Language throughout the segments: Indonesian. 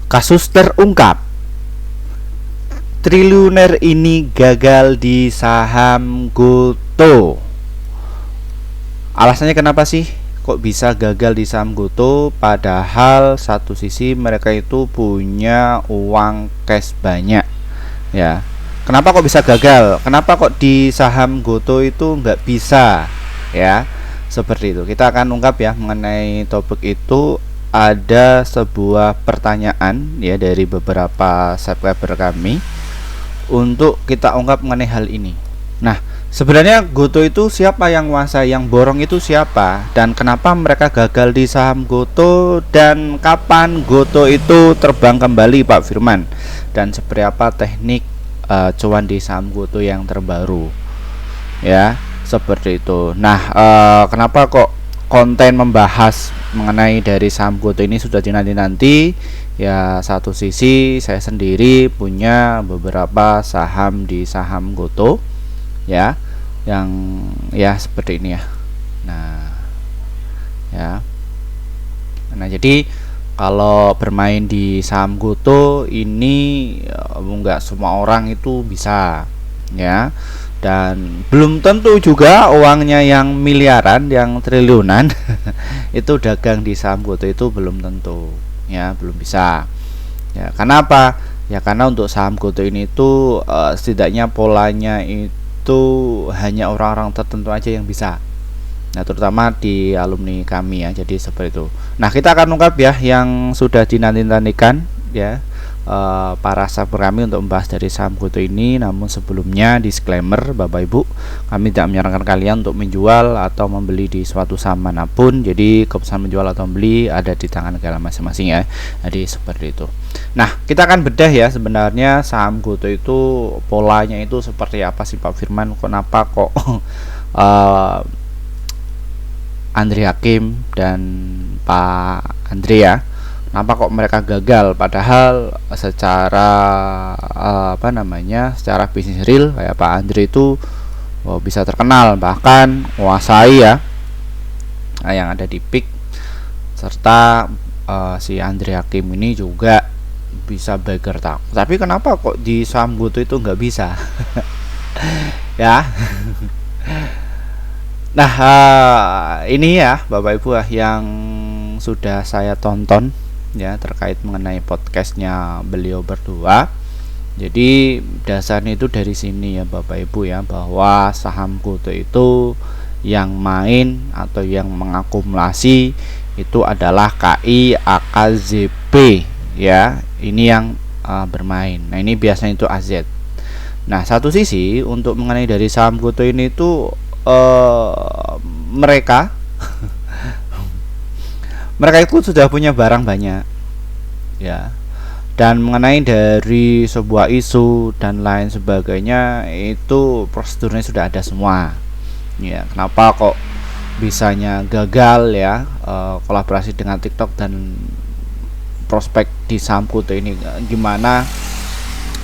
Kasus terungkap, triliuner ini gagal di saham Goto. Alasannya kenapa sih kok bisa gagal di saham Goto? Padahal satu sisi mereka itu punya uang cash banyak, ya. Kenapa kok bisa gagal? Kenapa kok di saham Goto itu nggak bisa, ya? Seperti itu. Kita akan ungkap ya mengenai topik itu. Ada sebuah pertanyaan ya dari beberapa subscriber kami untuk kita ungkap mengenai hal ini. Nah, sebenarnya Goto itu siapa yang menguasai, yang borong itu siapa, dan kenapa mereka gagal di saham Goto, dan kapan Goto itu terbang kembali Pak Firman, dan seperti apa teknik cuan di saham Goto yang terbaru, ya seperti itu. Nah, kenapa kok konten membahas mengenai dari saham Goto ini sudah dinanti-nanti ya. Satu sisi saya sendiri punya beberapa saham di saham Goto ya, yang ya seperti ini ya. Nah jadi kalau bermain di saham Goto ini enggak semua orang itu bisa ya, dan belum tentu juga uangnya yang miliaran, yang triliunan itu dagang di saham Goto itu belum tentu ya, belum bisa ya. Kenapa? Ya karena untuk saham Goto ini itu setidaknya polanya itu hanya orang-orang tertentu aja yang bisa. Nah, terutama di alumni kami ya. Jadi seperti itu. Nah, kita akan ungkap ya yang sudah dinanti-nantikan ya, para subscriber kami untuk membahas dari saham Goto ini. Namun sebelumnya disclaimer Bapak Ibu, kami tidak menyarankan kalian untuk menjual atau membeli di suatu saham manapun. Jadi keputusan menjual atau membeli ada di tangan kalian masing-masing ya. Jadi seperti itu. Nah, kita akan bedah ya sebenarnya saham Goto itu polanya itu seperti apa sih Pak Firman? Kenapa kok Andri Hakim dan Pak Andre ya, kenapa kok mereka gagal, padahal secara secara bisnis real kayak Pak Andre itu bisa terkenal, bahkan menguasai ya yang ada di PIK, serta si Andri Hakim ini juga bisa beggar tak. Tapi kenapa kok di saham Goto itu nggak bisa? Ya. Nah, ini ya Bapak Ibu yang sudah saya tonton ya terkait mengenai podcastnya beliau berdua. Jadi dasarnya itu dari sini ya Bapak Ibu ya, bahwa saham Goto itu yang main atau yang mengakumulasi itu adalah KI AKZP ya. Ini yang bermain. Nah, ini biasanya itu AZ. Nah, satu sisi untuk mengenai dari saham Goto ini itu mereka itu sudah punya barang banyak ya, dan mengenai dari sebuah isu dan lain sebagainya itu prosedurnya sudah ada semua ya. Kenapa kok bisanya gagal ya kolaborasi dengan TikTok, dan prospek di saham Goto ini gimana?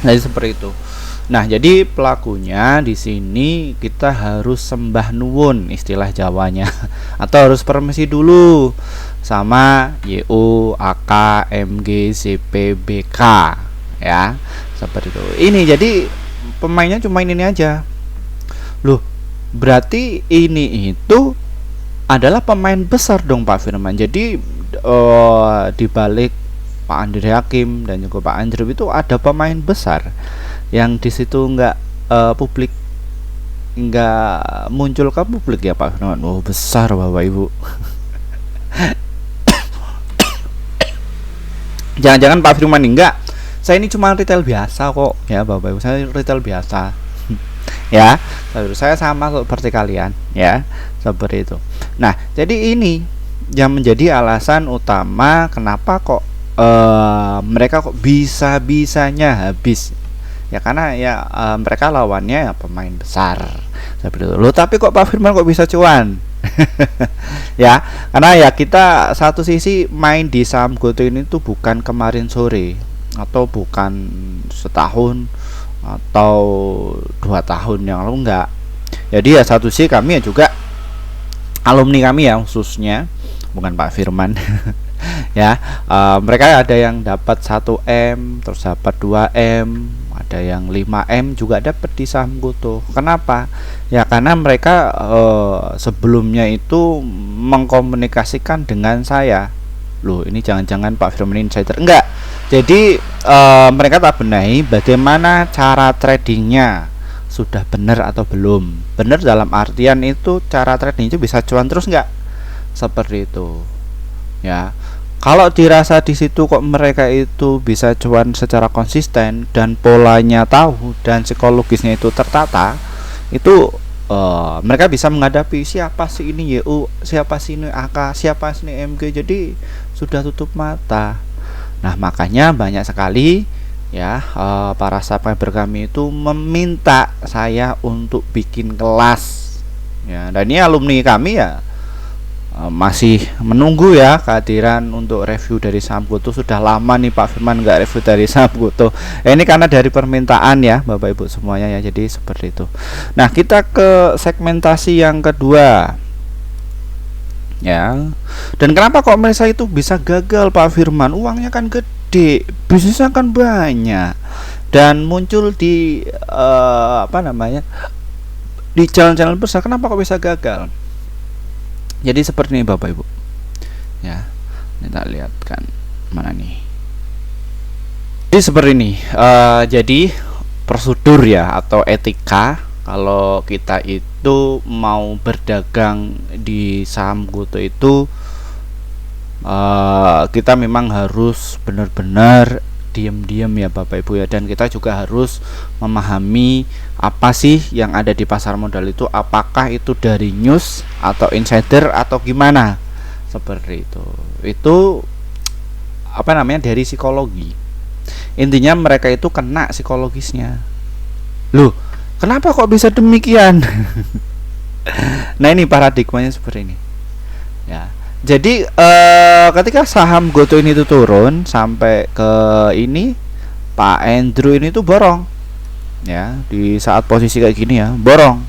Jadi seperti itu. Nah, jadi pelakunya di sini kita harus sembah nuwun istilah Jawanya atau harus permisi dulu sama YU, AK, MG, CP, BK ya. Seperti itu. Ini jadi pemainnya cuma ini aja. Loh, berarti ini itu adalah pemain besar dong Pak Firman. Jadi di balik Pak Andre Hakim dan juga Pak Andre itu ada pemain besar yang di situ nggak publik, nggak muncul ke publik ya Pak Firman. Oh, besar Bapak Ibu. Jangan-jangan Pak Firman enggak, saya ini cuma retail biasa kok ya Bapak Ibu, saya retail biasa ya, saya sama seperti kalian ya, seperti itu. Nah, jadi ini yang menjadi alasan utama kenapa kok mereka kok bisa-bisanya habis ya, karena ya mereka lawannya ya pemain besar seperti itu. Loh, tapi kok Pak Firman kok bisa cuan? Ya, karena ya kita satu sisi main di saham Goto ini tuh bukan kemarin sore atau bukan setahun atau 2 tahun yang lalu, enggak. Jadi ya satu sisi kami ya juga alumni kami ya, khususnya bukan Pak Firman Ya, mereka ada yang dapat 1 M, terus dapat 2 M, ada yang 5 M juga dapat di saham GoTo. Kenapa? Ya karena mereka sebelumnya itu mengkomunikasikan dengan saya. Loh, ini jangan-jangan Pak Firman insider? Enggak. Jadi mereka tak benahi bagaimana cara tradingnya, sudah benar atau belum. Benar dalam artian itu cara trading itu bisa cuan terus enggak? Seperti itu. Ya. Kalau dirasa di situ kok mereka itu bisa cuan secara konsisten dan polanya tahu dan psikologisnya itu tertata, itu mereka bisa menghadapi siapa sih ini YU, siapa sih ini AK, siapa sih ini MG, jadi sudah tutup mata. Nah makanya banyak sekali ya para subscriber kami itu meminta saya untuk bikin kelas ya, dan ini alumni kami ya masih menunggu ya kehadiran untuk review dari saham GoTo. Sudah lama nih Pak Firman nggak review dari saham GoTo. Ini karena dari permintaan ya Bapak Ibu semuanya ya, jadi seperti itu. Nah kita ke segmentasi yang kedua ya. Dan kenapa kok mereka itu bisa gagal Pak Firman? Uangnya kan gede, bisnisnya kan banyak, dan muncul di di channel-channel besar. Kenapa kok bisa gagal? Jadi seperti ini Bapak Ibu ya, kita lihatkan mana nih. Jadi seperti ini, jadi prosedur ya atau etika kalau kita itu mau berdagang di saham GoTo itu kita memang harus benar-benar diam-diam ya Bapak Ibu ya, dan kita juga harus memahami apa sih yang ada di pasar modal itu, apakah itu dari news atau insider atau gimana, seperti itu dari psikologi. Intinya mereka itu kena psikologisnya. Loh, kenapa kok bisa demikian? Nah ini paradigmanya seperti ini ya. Jadi ketika saham GoTo ini tuh turun sampai ke ini, Pak Andrew ini tuh borong ya, di saat posisi kayak gini ya, borong,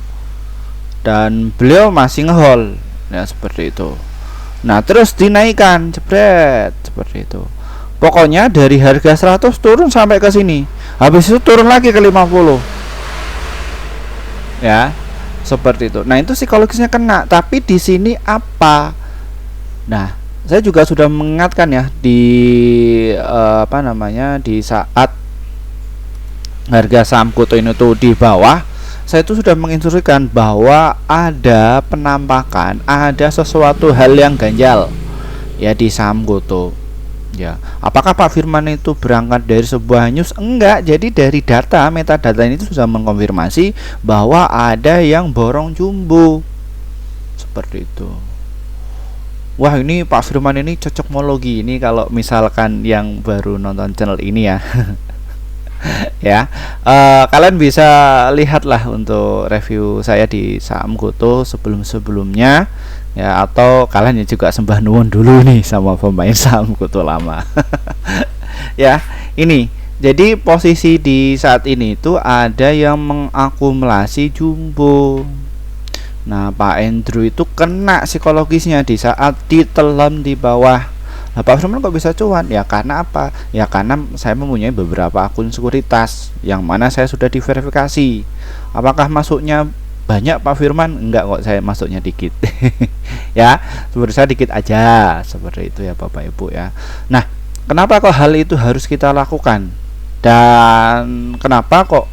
dan beliau masih ngehold ya, seperti itu. Nah terus dinaikkan jebret seperti itu. Pokoknya dari harga 100 turun sampai ke sini, habis itu turun lagi ke 50 ya, seperti itu. Nah itu psikologisnya kena. Tapi di sini apa? Nah, saya juga sudah mengingatkan ya di di saat harga saham GoTo ini tuh di bawah, saya itu sudah menginstruksikan bahwa ada penampakan, ada sesuatu hal yang ganjal ya di saham GoTo. Ya, apakah Pak Firman itu berangkat dari sebuah news? Enggak, jadi dari data, metadata ini sudah mengkonfirmasi bahwa ada yang borong jumbo. Seperti itu. Wah ini Pak Firman ini cocokmologi ini kalau misalkan yang baru nonton channel ini ya. Ya, kalian bisa lihatlah untuk review saya di saham GoTo sebelum-sebelumnya ya, atau kalian juga sembah nuwun dulu nih sama pemain saham GoTo lama. Ya, ini jadi posisi di saat ini itu ada yang mengakumulasi jumbo. Nah Pak Andrew itu kena psikologisnya di saat ditelan di bawah. Nah Pak Firman kok bisa cuan? Ya karena apa? Ya karena saya mempunyai beberapa akun sekuritas yang mana saya sudah diverifikasi. Apakah masuknya banyak Pak Firman? Enggak kok, saya masuknya dikit. Ya seperti saya dikit aja, seperti itu ya Bapak Ibu ya. Nah kenapa kok hal itu harus kita lakukan, dan kenapa kok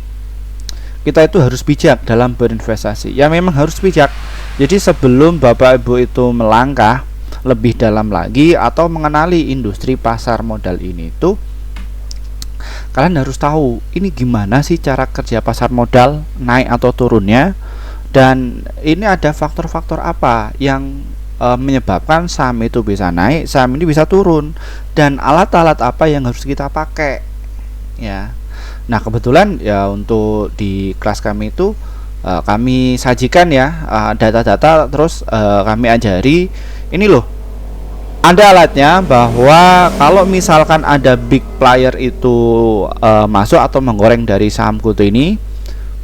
kita itu harus bijak dalam berinvestasi? Ya memang harus bijak. Jadi sebelum Bapak Ibu itu melangkah lebih dalam lagi atau mengenali industri pasar modal ini tuh, kalian harus tahu ini gimana sih cara kerja pasar modal, naik atau turunnya, dan ini ada faktor-faktor apa yang menyebabkan saham itu bisa naik, saham ini bisa turun, dan alat-alat apa yang harus kita pakai ya. Nah kebetulan ya untuk di kelas kami itu kami sajikan ya data-data, terus kami ajari ini loh, ada alatnya, bahwa kalau misalkan ada big player itu masuk atau menggoreng dari saham GoTo ini,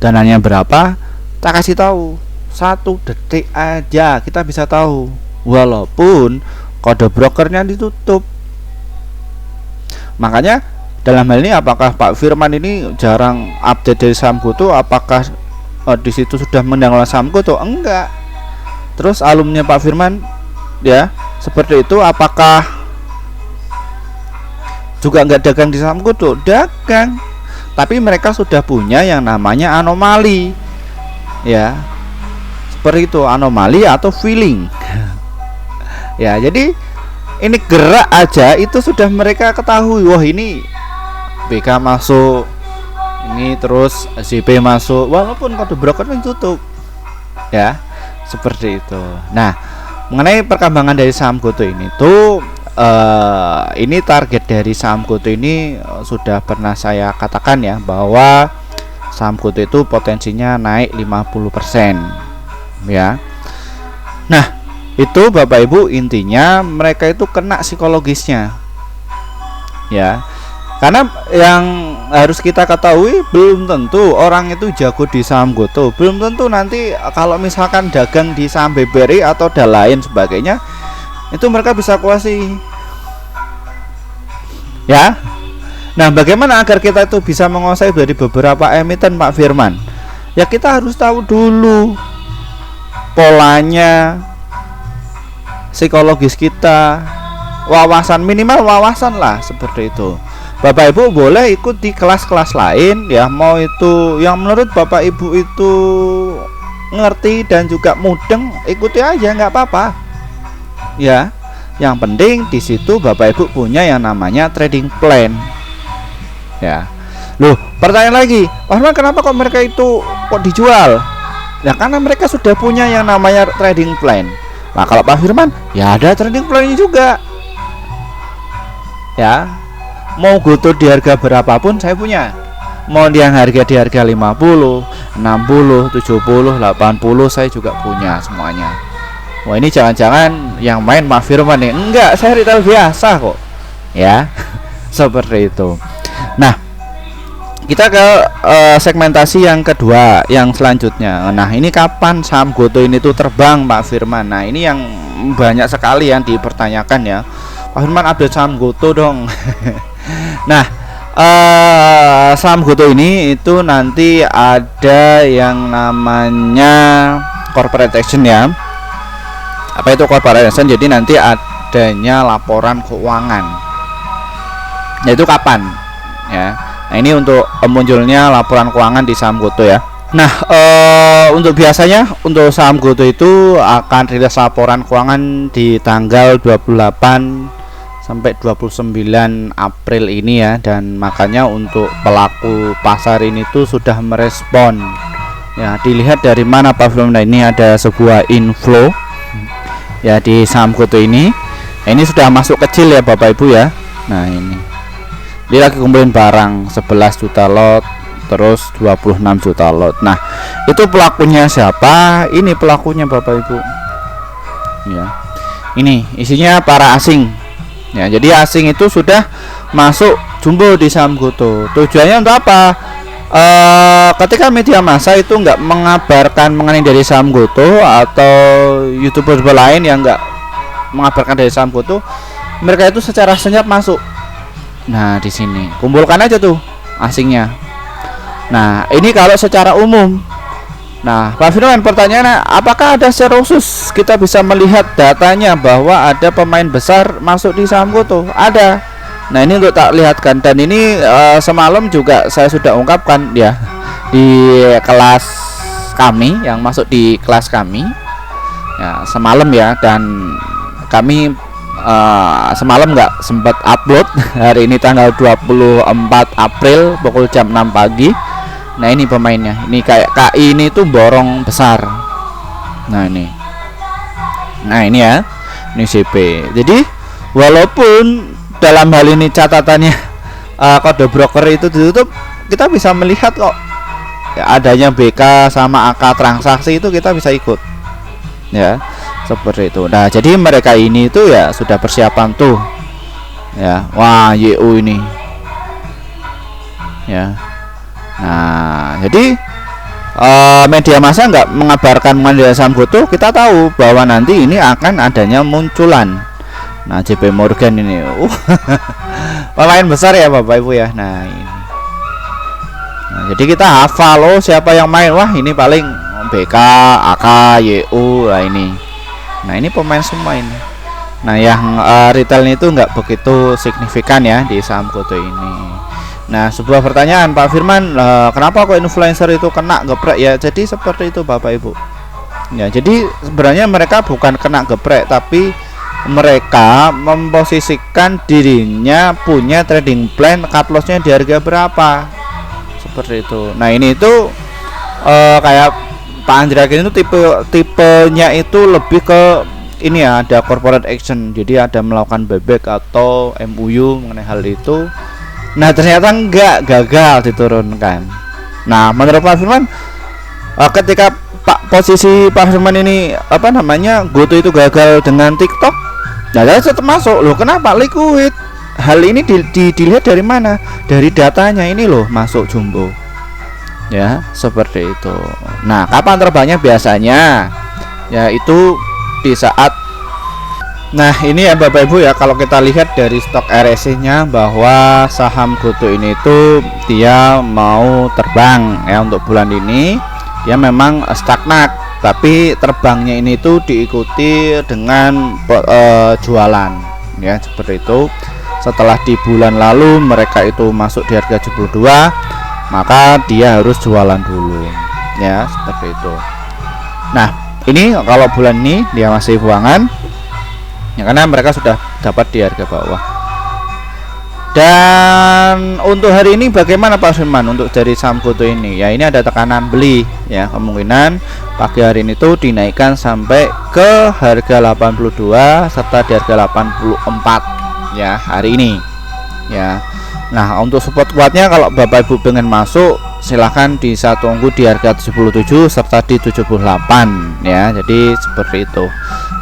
dananya berapa, tak kasih tahu 1 detik aja kita bisa tahu, walaupun kode brokernya ditutup. Makanya dalam hal ini apakah Pak Firman ini jarang update dari saham GoTo? Apakah di situ sudah menanggal saham GoTo? Enggak. Terus alumni Pak Firman ya seperti itu, apakah juga enggak dagang di saham GoTo? Dagang, tapi mereka sudah punya yang namanya anomali ya, seperti itu, anomali atau feeling ya. Jadi ini gerak aja itu sudah mereka ketahui, wah ini BK masuk, ini terus ZP masuk, walaupun kode brokernya tutup ya, seperti itu. Nah, mengenai perkembangan dari saham GoTo ini tuh ini target dari saham GoTo ini sudah pernah saya katakan ya, bahwa saham GoTo itu potensinya naik 50% ya. Nah, itu Bapak Ibu intinya mereka itu kena psikologisnya ya. Karena yang harus kita ketahui, belum tentu orang itu jago di saham GoTo, belum tentu nanti kalau misalkan dagang di saham BBRI atau dan lain sebagainya itu mereka bisa kuasai ya. Nah, bagaimana agar kita itu bisa menguasai dari beberapa emiten Pak Firman? Ya kita harus tahu dulu polanya, psikologis kita, wawasan, minimal wawasan lah, seperti itu. Bapak Ibu boleh ikut di kelas-kelas lain ya, mau itu yang menurut Bapak Ibu itu ngerti dan juga mudeng, ikuti aja, nggak apa-apa ya. Yang penting di situ Bapak Ibu punya yang namanya trading plan ya. Loh, pertanyaan lagi, Pak, kenapa kok mereka itu kok dijual? Ya karena mereka sudah punya yang namanya trading plan. Nah, kalau Pak Firman ya ada trading plan-nya juga ya. Mau GoTo di harga berapapun saya punya. Mau yang harga di harga 50, 60, 70, 80 saya juga punya semuanya. Wah, ini jangan-jangan yang main Pak Firman nih. Enggak, saya retail biasa kok ya. Seperti itu. Nah, kita ke segmentasi yang kedua, yang selanjutnya. Nah, ini kapan saham GoTo ini tuh terbang Pak Firman? Nah, ini yang banyak sekali yang dipertanyakan ya. Pak Firman update saham GoTo dong. Nah, saham GoTo ini itu nanti ada yang namanya corporate action ya. Apa itu corporate action? Jadi nanti adanya laporan keuangan. Yaitu kapan? Ya. Nah, ini untuk munculnya laporan keuangan di saham GoTo ya. Nah, untuk biasanya untuk saham GoTo itu akan rilis laporan keuangan di tanggal 28 sampai 29 April ini ya, dan makanya untuk pelaku pasar ini tuh sudah merespon ya. Dilihat dari mana Pak Firman? Nah, ini ada sebuah inflow ya di saham GoTo ini. Nah, ini sudah masuk kecil ya Bapak Ibu ya. Nah, ini dia lagi kumpulin barang 11 juta lot, terus 26 juta lot. Nah, itu pelakunya siapa? Ini pelakunya Bapak Ibu ya. Ini isinya para asing ya. Jadi asing itu sudah masuk jumbo di saham GoTo. Tujuannya untuk apa? Ketika media massa itu nggak mengabarkan mengenai dari saham GoTo, atau YouTuber lain yang nggak mengabarkan dari saham GoTo, mereka itu secara senyap masuk. Nah, di sini kumpulkan aja tuh asingnya. Nah, ini kalau secara umum. Nah, Pak Firman, pertanyaannya, apakah ada secara khusus kita bisa melihat datanya bahwa ada pemain besar masuk di saham GoTo? Ada. Nah, ini untuk tak lihatkan, dan ini semalam juga saya sudah ungkapkan ya di kelas kami, yang masuk di kelas kami ya semalam ya, dan kami semalam nggak sempat upload. Hari ini tanggal 24 April pukul jam 6 pagi. Nah, ini pemainnya. Ini kayak KI ini tuh borong besar. Nah, ini. Nah, ini ya. Ini CP. Jadi walaupun dalam hal ini catatannya kode broker itu ditutup, kita bisa melihat kok ya, adanya BK sama AK transaksi itu kita bisa ikut. Ya, seperti itu. Nah, jadi mereka ini tuh ya sudah persiapan tuh. Ya, wah, YU ini. Ya. Nah, jadi media massa nggak mengabarkan mengenai saham GoTo, kita tahu bahwa nanti ini akan adanya munculan Nah, JP Morgan ini pemain besar ya Bapak Ibu ya. Nah, ini. Nah, jadi kita hafal loh siapa yang main. Wah, ini paling BK, AK, YU. Nah, ini. Nah, ini pemain semua ini. Nah, yang retailnya itu nggak begitu signifikan ya di saham GoTo ini. Nah, sebuah pertanyaan Pak Firman, kenapa kok influencer itu kena geprek ya? Jadi seperti itu Bapak Ibu. Ya, jadi sebenarnya mereka bukan kena geprek, tapi mereka memposisikan dirinya punya trading plan, cut lossnya di harga berapa, seperti itu. Nah, ini itu kayak Pak Andre itu tipenya itu lebih ke ini ya, ada corporate action, jadi ada melakukan buyback atau MOU mengenai hal itu. Nah, ternyata enggak, gagal diturunkan. Nah, menurut Pak Firman, ketika posisi Pak Firman ini GoTo itu gagal dengan TikTok, nah saya tetap masuk loh. Kenapa? Liquid. Hal ini dilihat dari mana? Dari datanya ini loh, masuk jumbo ya, seperti itu. Nah, kapan terbangnya biasanya? Ya, itu di saat, nah ini ya Bapak Ibu ya, kalau kita lihat dari stok RSI nya bahwa saham GoTo ini tuh dia mau terbang ya. Untuk bulan ini dia memang stagnan, tapi terbangnya ini tuh diikuti dengan jualan ya, seperti itu. Setelah di bulan lalu mereka itu masuk di harga 72, maka dia harus jualan dulu ya, seperti itu. Nah, ini kalau bulan ini dia masih buangan ya, karena mereka sudah dapat di harga bawah. Dan untuk hari ini bagaimana Pak Firman untuk dari saham GoTo ini? Ya, ini ada tekanan beli ya, kemungkinan pagi hari ini tuh dinaikkan sampai ke harga 82 serta di harga 84 ya hari ini ya. Nah, untuk support kuatnya kalau Bapak Ibu pengen masuk silahkan bisa tunggu di harga 77 serta di 78 ya. Jadi seperti itu.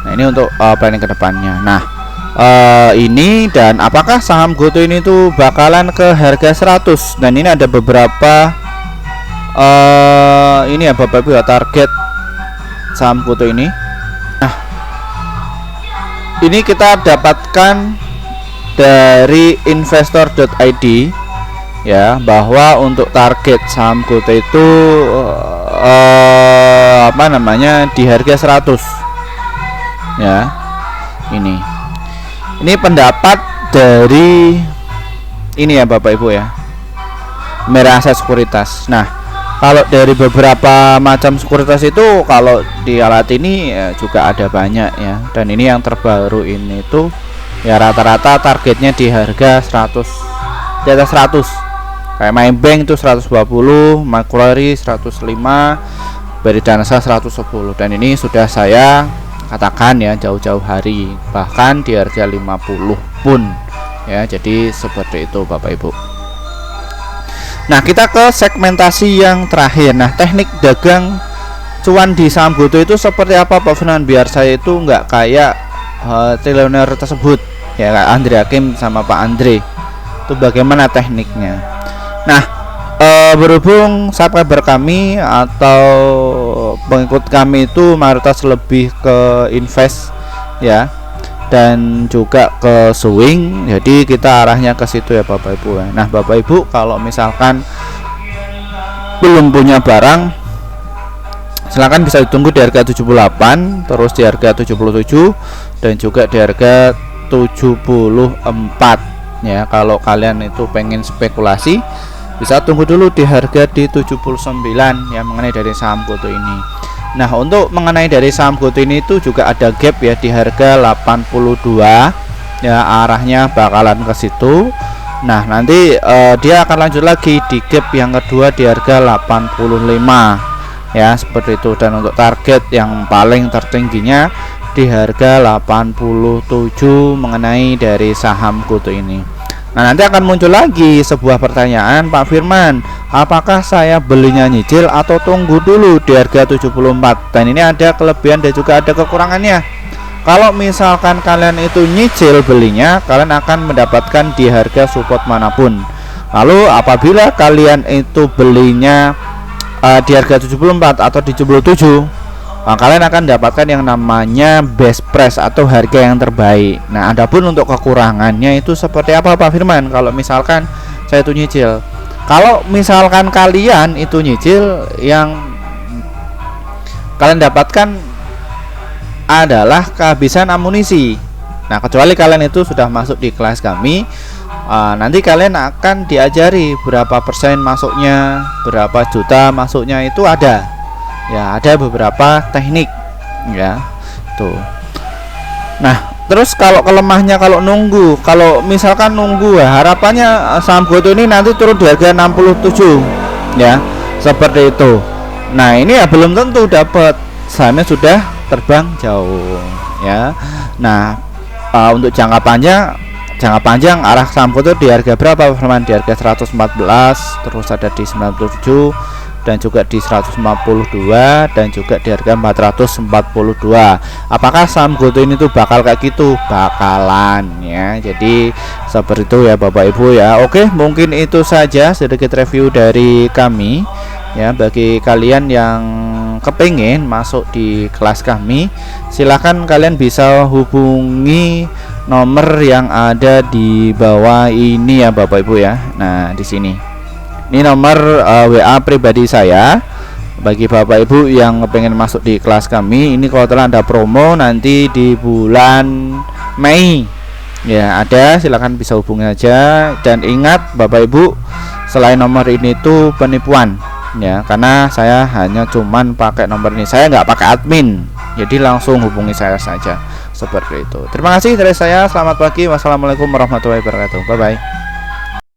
Nah, ini untuk planning kedepannya. Nah, ini dan apakah saham GoTo ini tuh bakalan ke harga 100, dan ini ada beberapa ini ya Bapak Ibu ya, target saham GoTo ini. Nah, ini kita dapatkan dari investor.id ya, bahwa untuk target saham GoTo itu di harga 100 ya. Ini pendapat dari ini ya Bapak Ibu ya, Merah Aset Sekuritas. Nah, kalau dari beberapa macam sekuritas itu, kalau di alat ini ya, juga ada banyak ya. Dan ini yang terbaru ini tuh ya rata-rata targetnya di harga 100, di atas 100. Kayak Maybank itu 120, Macquarie 105, Beridansa 110. Dan ini sudah saya katakan ya jauh-jauh hari, bahkan di harga 50 pun ya. Jadi seperti itu Bapak Ibu. Nah, kita ke segmentasi yang terakhir. Nah, teknik dagang cuan di saham GoTo itu seperti apa Pak Firman, biar saya itu nggak kayak triliuner tersebut ya, kayak Andre Hakim sama Pak Andre. Itu bagaimana tekniknya? Nah, berhubung subscriber kami atau pengikut kami itu mayoritas lebih ke invest ya, dan juga ke swing, jadi kita arahnya ke situ ya Bapak Ibu ya. Nah, Bapak Ibu kalau misalkan belum punya barang, silahkan bisa ditunggu di harga 78, terus di harga 77, dan juga di harga 74 ya. Kalau kalian itu pengen spekulasi, bisa tunggu dulu di harga di 79 ya, mengenai dari saham GoTo ini. Nah, untuk mengenai dari saham GoTo ini itu juga ada gap ya di harga 82 ya, arahnya bakalan ke situ. Nah, nanti dia akan lanjut lagi di gap yang kedua di harga 85 ya, seperti itu. Dan untuk target yang paling tertingginya di harga 87 mengenai dari saham GoTo ini. Nah, nanti akan muncul lagi sebuah pertanyaan, Pak Firman, apakah saya belinya nyicil atau tunggu dulu di harga 74? Dan ini ada kelebihan dan juga ada kekurangannya. Kalau misalkan kalian itu nyicil belinya, kalian akan mendapatkan di harga support manapun. Lalu apabila kalian itu belinya di harga 74 atau di 77, kalian akan dapatkan yang namanya best price atau harga yang terbaik. Nah, adapun untuk kekurangannya itu seperti apa Pak Firman? Kalau misalkan saya itu nyicil, kalau misalkan kalian itu nyicil, yang kalian dapatkan adalah kehabisan amunisi. Nah, kecuali kalian itu sudah masuk di kelas kami, nanti kalian akan diajari berapa persen masuknya, berapa juta masuknya, itu ada ya, ada beberapa teknik ya tuh. Nah, terus kalau kelemahnya, kalau nunggu, kalau misalkan nunggu ya, harapannya saham GoTo ini nanti turun di harga 67 ya, seperti itu. Nah, ini ya belum tentu dapat, sahamnya sudah terbang jauh ya. Nah, untuk jangka panjang arah saham GoTo di harga berapa Firman? Di harga 114, terus ada di 97, dan juga di 152, dan juga di harga 442. Apakah saham GoTo ini tuh bakal kayak gitu? Bakalan ya. Jadi seperti itu ya Bapak Ibu ya. Oke, mungkin itu saja sedikit review dari kami ya. Bagi kalian yang kepengen masuk di kelas kami, silahkan kalian bisa hubungi nomor yang ada di bawah ini ya Bapak Ibu ya. Nah, di sini ini nomor WA pribadi saya. Bagi Bapak Ibu yang pengen masuk di kelas kami, ini kebetulan ada promo nanti di bulan Mei ya, ada, silahkan bisa hubungi aja. Dan ingat Bapak Ibu, selain nomor ini tuh penipuan ya, karena saya hanya cuman pakai nomor ini, saya nggak pakai admin, jadi langsung hubungi saya saja, seperti itu. Terima kasih dari saya, selamat pagi, wassalamualaikum warahmatullahi wabarakatuh, bye bye.